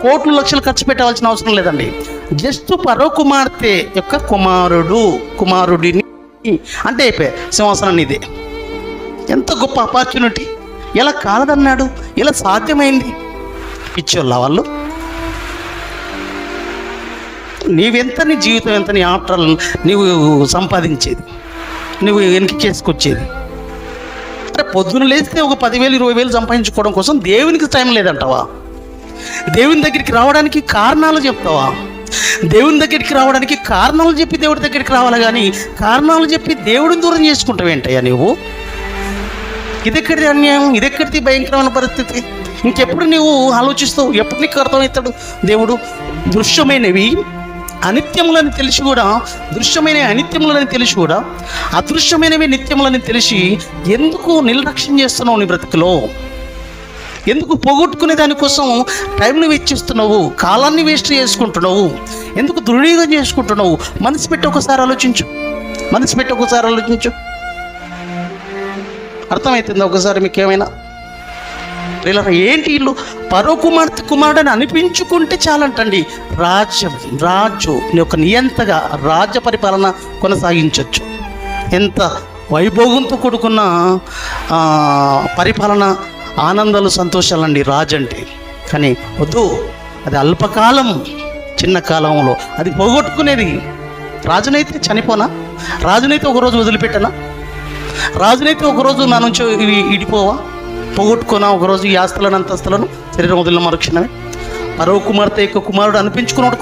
కోట్లు లక్షలు ఖర్చు పెట్టవలసిన అవసరం లేదండి. జస్ట్ పరో కుమార్తె యొక్క కుమారుడిని అంటే అయిపోయి సింహాసనం ఇదే. ఎంత గొప్ప ఆపర్చునిటీ! ఎలా కాలదన్నాడు, ఎలా సాధ్యమైంది? పిచ్చోళ్ళ వాళ్ళు. నీవెంత, నీ జీవితం ఎంత, నీ ఆఫ్టర్ నీవు సంపాదించేది, నువ్వు వెనక్కి చేసుకొచ్చేది. అంటే పొద్దున లేస్తే ఒక 10,000 20,000 సంపాదించుకోవడం కోసం దేవునికి టైం లేదంటావా? దేవుని దగ్గరికి రావడానికి కారణాలు చెప్తావా? దేవుని దగ్గరికి రావడానికి కారణాలు చెప్పి దేవుడి దగ్గరికి రావాలి, కానీ కారణాలు చెప్పి దేవుడిని దూరం చేసుకుంటావేంటయ్యా నువ్వు? ఇదెక్కడిది అన్యాయం, ఇదెక్కడిది భయంకరమైన పరిస్థితి? ఇంకెప్పుడు నువ్వు ఆలోచిస్తావు? ఎప్పుడు నీకు అర్థమవుతాడు దేవుడు? దృశ్యమైనవి అనిత్యములని తెలిసి కూడా, దృశ్యమైన అనిత్యములని తెలిసి కూడా అదృశ్యమైనవి నిత్యములని తెలిసి ఎందుకు నిర్లక్ష్యం చేస్తున్నావు నీ బ్రతుకులో? ఎందుకు పోగొట్టుకునే దానికోసం టైంని వెచ్చిస్తున్నావు, కాలాన్ని వేస్ట్ చేసుకుంటున్నావు? ఎందుకు దుర్వినియోగం చేసుకుంటున్నావు? మనసు పెట్టి ఒకసారి ఆలోచించు. అర్థమవుతుంది ఒకసారి మీకేమైనా? ఇలా ఏంటి ఇల్లు పరో కుమారుడని అనిపించుకుంటే చాలంటండి, రాజు ఒక నియంతగా రాజ్య పరిపాలన కొనసాగించవచ్చు. ఎంత వైభోగంతో కూడుకున్న పరిపాలన, ఆనందాలు, సంతోషాలండి రాజు అంటే. కానీ వద్దు, అది అల్పకాలం, చిన్న కాలంలో అది పోగొట్టుకునేది. రాజునైతే చనిపోనా? రాజునైతే ఒకరోజు వదిలిపెట్టనా? రాజునైతే ఒకరోజు నా నుంచి ఇడిపోవా? పోగొట్టుకున్నా ఒకరోజు ఈ ఆస్తులను, అంతస్తులను, శరీరం వదిలిన మరుక్షణమే. పరో కుమార్తె యొక్క కుమారుడు అనిపించుకున్నాడు